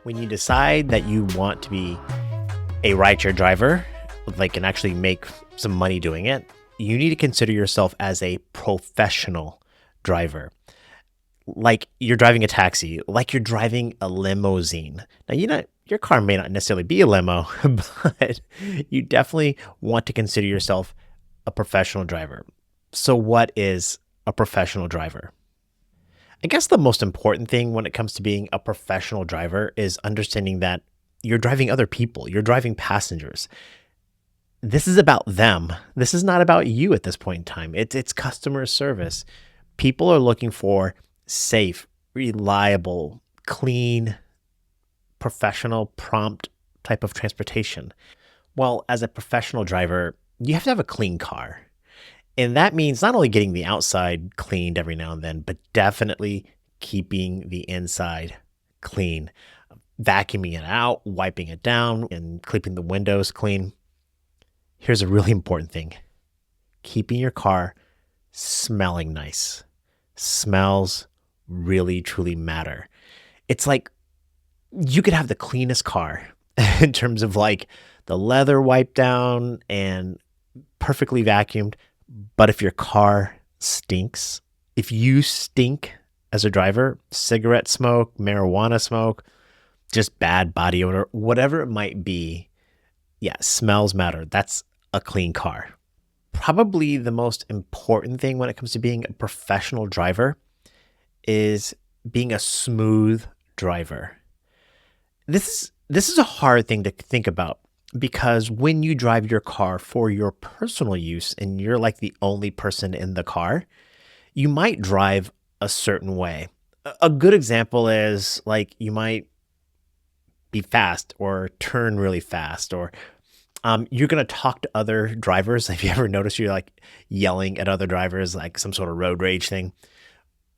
When you decide that you want to be a rideshare driver, like, and actually make some money doing it, you need to consider yourself as a professional driver. Like you're driving a taxi, like you're driving a limousine. Now, your car may not necessarily be a limo, but you definitely want to consider yourself a professional driver. So, what is a professional driver? I guess the most important thing when it comes to being a professional driver is understanding that you're driving other people, you're driving passengers. This is about them. This is not about you at this point in time. It's customer service. People are looking for safe, reliable, clean, professional, prompt type of transportation. Well, as a professional driver, you have to have a clean car. And that means not only getting the outside cleaned every now and then, but definitely keeping the inside clean, vacuuming it out, wiping it down, and keeping the windows clean. Here's a really important thing: keeping your car smelling nice. Smells really, truly matter. It's like you could have the cleanest car in terms of like the leather wiped down and perfectly vacuumed. But if your car stinks, if you stink as a driver, cigarette smoke, marijuana smoke, just bad body odor, whatever it might be, yeah, smells matter. That's a clean car. Probably the most important thing when it comes to being a professional driver is being a smooth driver. This is a hard thing to think about because when you drive your car for your personal use and you're like the only person in the car, you might drive a certain way. A good example is like you might be fast or turn really fast, or you're going to talk to other drivers. Have you ever noticed you're like yelling at other drivers, like some sort of road rage thing?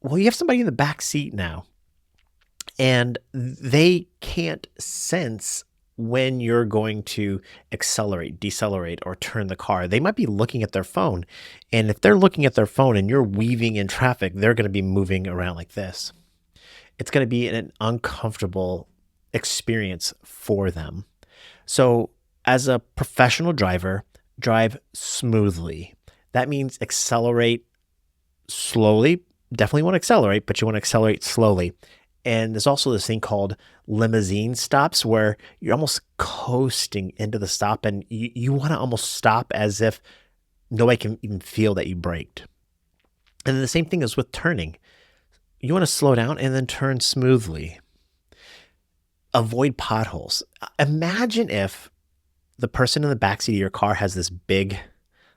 Well, you have somebody in the back seat now, and they can't sense when you're going to accelerate, decelerate, or turn the car. They might be looking at their phone. And if they're looking at their phone and you're weaving in traffic, they're going to be moving around like this. It's going to be an uncomfortable experience for them. So, as a professional driver, drive smoothly. That means accelerate slowly. Definitely want to accelerate, but you want to accelerate slowly. And there's also this thing called limousine stops where you're almost coasting into the stop and you want to almost stop as if nobody can even feel that you braked. And then the same thing is with turning. You want to slow down and then turn smoothly. Avoid potholes. Imagine if the person in the backseat of your car has this big,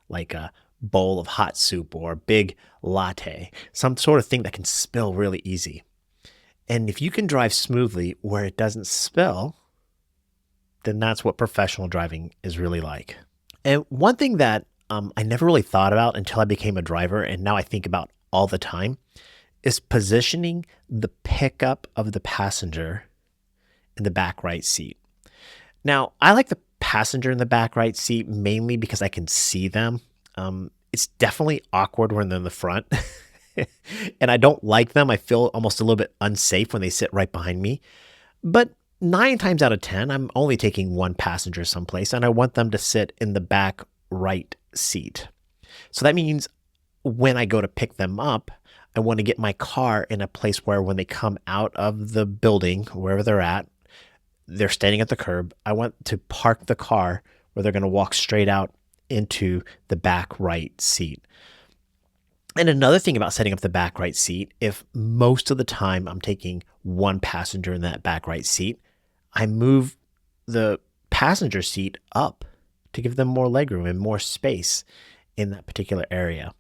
like a bowl of hot soup or a big latte, some sort of thing that can spill really easy. And if you can drive smoothly where it doesn't spill, then that's what professional driving is really like. And one thing that I never really thought about until I became a driver, and now I think about all the time, is positioning the pickup of the passenger in the back right seat. Now, I like the passenger in the back right seat mainly because I can see them. It's definitely awkward when they're in the front. And I don't like them. I feel almost a little bit unsafe when they sit right behind me. But 9 times out of 10, I'm only taking one passenger someplace, and I want them to sit in the back right seat. So that means when I go to pick them up, I want to get my car in a place where when they come out of the building, wherever they're at, they're standing at the curb. I want to park the car where they're going to walk straight out into the back right seat. And another thing about setting up the back right seat, if most of the time I'm taking one passenger in that back right seat, I move the passenger seat up to give them more legroom and more space in that particular area.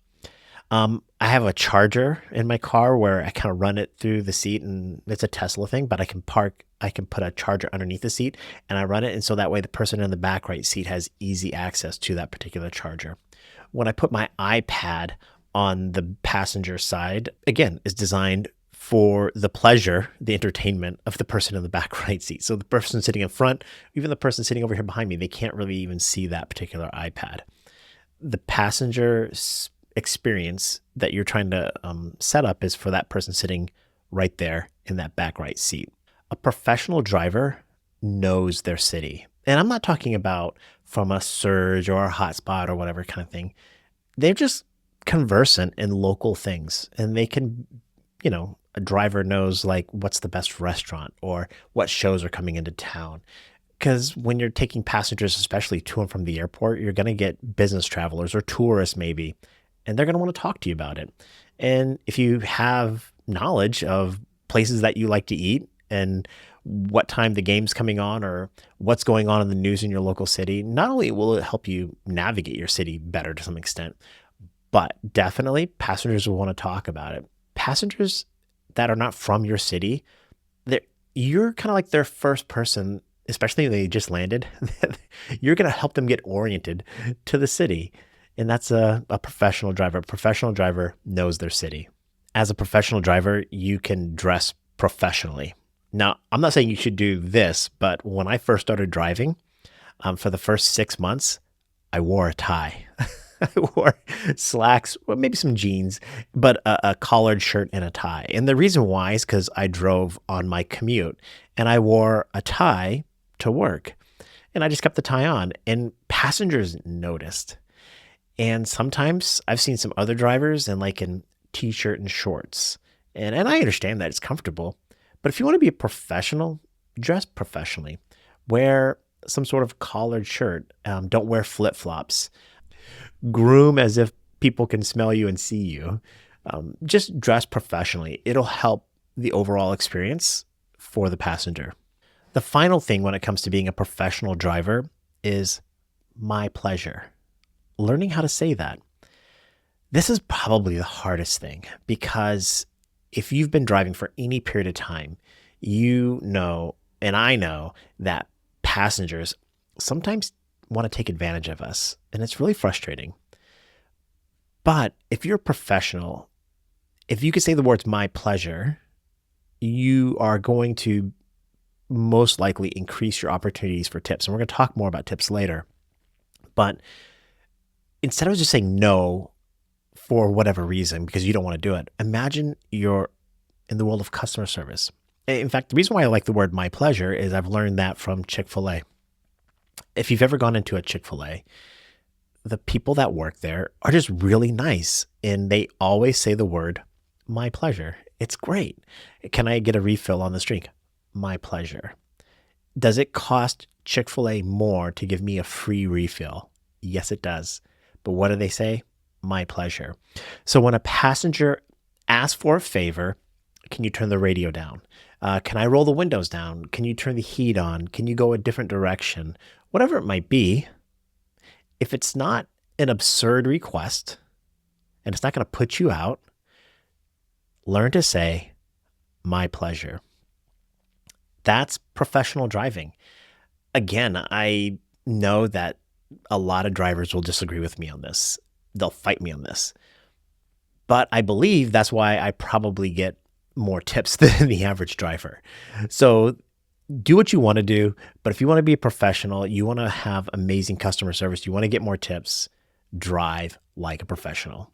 I have a charger in my car where I kind of run it through the seat, and it's a Tesla thing, but I can put a charger underneath the seat and I run it. And so that way the person in the back right seat has easy access to that particular charger. When I put my iPad on the passenger side, again, is designed for the pleasure, the entertainment of the person in the back right seat. So the person sitting in front, even the person sitting over here behind me, they can't really even see that particular iPad. The passenger experience that you're trying to set up is for that person sitting right there in that back right seat. A professional driver knows their city. And I'm not talking about from a surge or a hotspot or whatever kind of thing. They're just conversant in local things and they can, a driver knows like what's the best restaurant or what shows are coming into town. Because when you're taking passengers, especially to and from the airport, you're going to get business travelers or tourists maybe, and they're going to want to talk to you about it. And if you have knowledge of places that you like to eat and what time the game's coming on or what's going on in the news in your local city, not only will it help you navigate your city better to some extent, but definitely passengers will want to talk about it. Passengers that are not from your city, you're kind of like their first person, especially if they just landed. You're going to help them get oriented to the city. And that's a professional driver. A professional driver knows their city. As a professional driver, you can dress professionally. Now, I'm not saying you should do this, but when I first started driving, for the first 6 months, I wore a tie. I wore slacks, well, maybe some jeans, but a collared shirt and a tie. And the reason why is because I drove on my commute and I wore a tie to work. And I just kept the tie on and passengers noticed. And sometimes I've seen some other drivers in t-shirt and shorts. And I understand that it's comfortable. But if you want to be a professional, dress professionally. Wear some sort of collared shirt. Don't wear flip-flops. Groom as if people can smell you and see you. Just dress professionally. It'll help the overall experience for the passenger. The final thing when it comes to being a professional driver is my pleasure. Learning how to say that. This is probably the hardest thing because if you've been driving for any period of time, you know, and I know that passengers sometimes want to take advantage of us, and it's really frustrating. But if you're a professional, if you could say the words "my pleasure," you are going to most likely increase your opportunities for tips. And we're going to talk more about tips later. But instead of just saying no for whatever reason, because you don't want to do it, imagine you're in the world of customer service. In fact, the reason why I like the word "my pleasure" is I've learned that from Chick-fil-A. If you've ever gone into a Chick-fil-A, the people that work there are just really nice. And they always say the word "my pleasure." It's great. Can I get a refill on this drink? My pleasure. Does it cost Chick-fil-A more to give me a free refill? Yes, it does. But what do they say? My pleasure. So when a passenger asks for a favor, can you turn the radio down? Can I roll the windows down? Can you turn the heat on? Can you go a different direction? Whatever it might be, if it's not an absurd request and it's not going to put you out, learn to say, my pleasure. That's professional driving. Again, I know that a lot of drivers will disagree with me on this. They'll fight me on this. But I believe that's why I probably get more tips than the average driver. So do what you want to do. But if you want to be a professional, you want to have amazing customer service, you want to get more tips, drive like a professional.